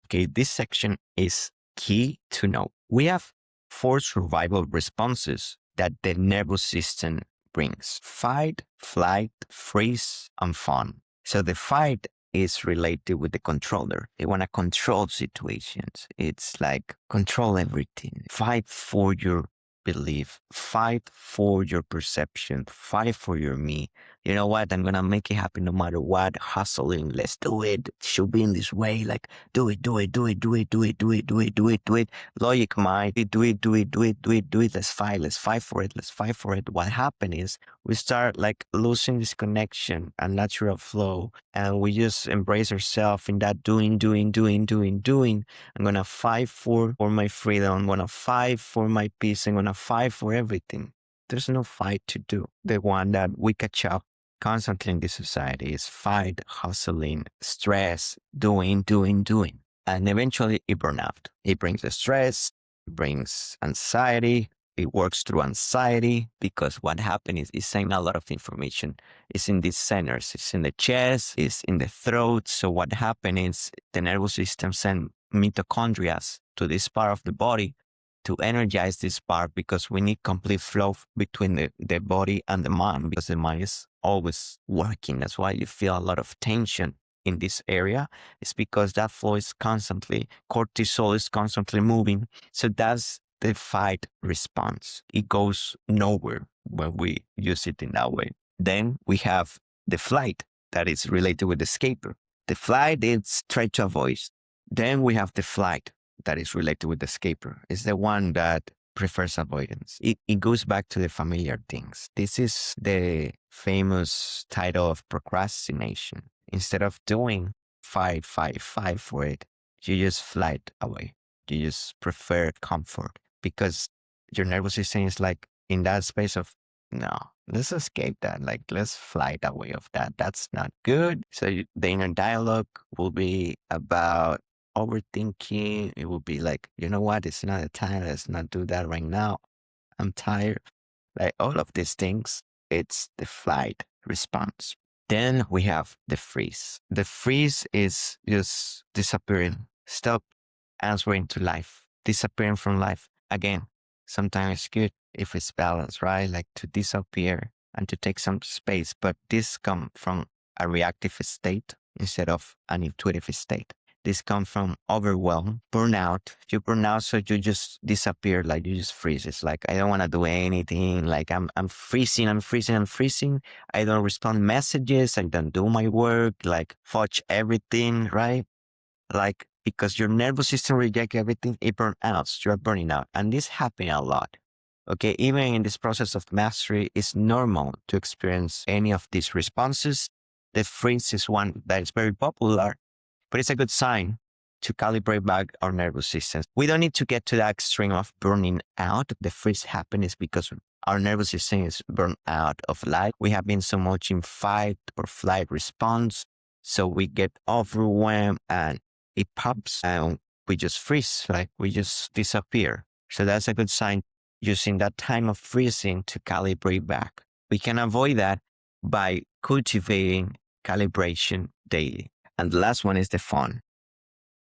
Okay, this section is key to know. We have 4 survival responses that the nervous system brings: fight, flight, freeze, and fawn. So the fight is related with the controller. They want to control situations. It's like control everything. Fight for your belief, fight for your perception, fight for your me. You know what? I'm going to make it happen no matter what. Hustling. Let's do it. It should be in this way. Like, do it, do it, do it, do it, do it, do it, do it, do it, do it. Logic mind, do it, do it, do it, do it, do it. Let's fight for it. Let's fight for it. What happened is we start like losing this connection and natural flow. And we just embrace ourselves in that doing, doing, doing, doing, doing. I'm going to fight for my freedom. I'm going to fight for my peace. I'm going to fight for everything. There's no fight to do. The one that we catch up constantly in this society is fight, hustling, stress, doing. And eventually it burns out. It brings the stress, it brings anxiety. It works through anxiety because what happens is it's saying a lot of information. It's in these centers. It's in the chest. It's in the throat. So what happens is the nervous system sends mitochondria to this part of the body to energize this part because we need complete flow between the body and the mind because the mind is always working. That's why you feel a lot of tension in this area. It's because that flow is constantly, cortisol is constantly moving. So that's the fight response. It goes nowhere when we use it in that way. Then we have the flight that is related with the escaper. The flight is try to avoid. Then we have the flight that is related with the escaper. It's the one that prefers avoidance. It goes back to the familiar things. This is the famous title of procrastination. Instead of doing fight for it, you just flight away. You just prefer comfort because your nervous system is like in that space of, no, let's escape that. Like, let's flight away of that. That's not good. So the inner dialogue will be about overthinking. It will be like, you know what? It's not the time. Let's not do that right now. I'm tired. Like all of these things, it's the flight response. Then we have the freeze. The freeze is just disappearing. Stop answering to life. Disappearing from life. Again, sometimes it's good if it's balanced, right? Like to disappear and to take some space. But this comes from a reactive state instead of an intuitive state. This comes from overwhelm, burnout. You burn out, so you just disappear, like you just freeze. It's like, I don't want to do anything. Like I'm freezing. I don't respond messages. I don't do my work. Like fudge everything, right? Like because your nervous system rejects everything, it burns out. You're burning out, and this happens a lot. Okay, even in this process of mastery, it's normal to experience any of these responses. The freeze is one that is very popular. But it's a good sign to calibrate back our nervous system. We don't need to get to that extreme of burning out. The freeze happens because our nervous system is burned out of life. We have been so much in fight or flight response. So we get overwhelmed and it pops and we just freeze, like we just disappear. So that's a good sign using that time of freezing to calibrate back. We can avoid that by cultivating calibration daily. And the last one is the fawn.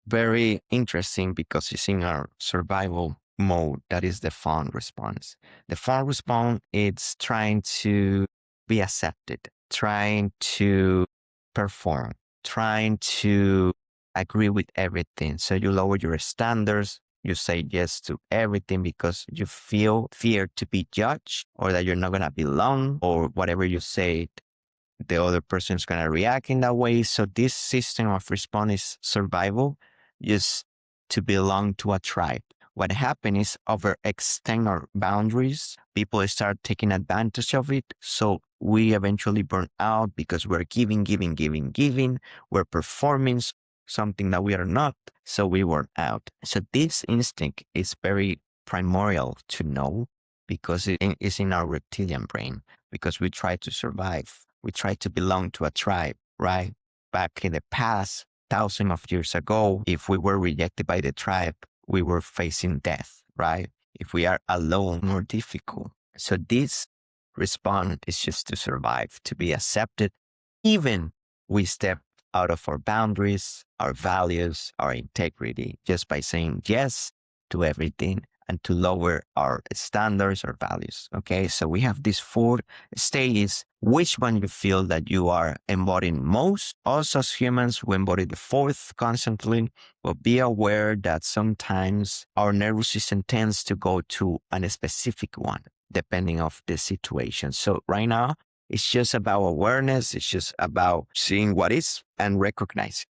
Very interesting because it's in our survival mode. That is the fawn response. The fawn response is trying to be accepted, trying to perform, trying to agree with everything. So you lower your standards. You say yes to everything because you feel fear to be judged or that you're not going to belong or whatever you say the other person is going to react in that way. So this system of response is survival, just to belong to a tribe. What happens is overextend our boundaries. People start taking advantage of it. So we eventually burn out because we're giving. We're performing something that we are not. So we burn out. So this instinct is very primordial to know because it is in our reptilian brain because we try to survive. We try to belong to a tribe, right? Back in the past, thousands of years ago, if we were rejected by the tribe, we were facing death, right? If we are alone, more difficult. So this response is just to survive, to be accepted. Even we step out of our boundaries, our values, our integrity, just by saying yes to everything and to lower our standards or values. Okay, so we have these four stages. Which one you feel that you are embodying most? Also, as humans, we embody the fourth constantly, but be aware that sometimes our nervous system tends to go to a specific one depending of the situation. So right now, it's just about awareness. It's just about seeing what is and recognizing.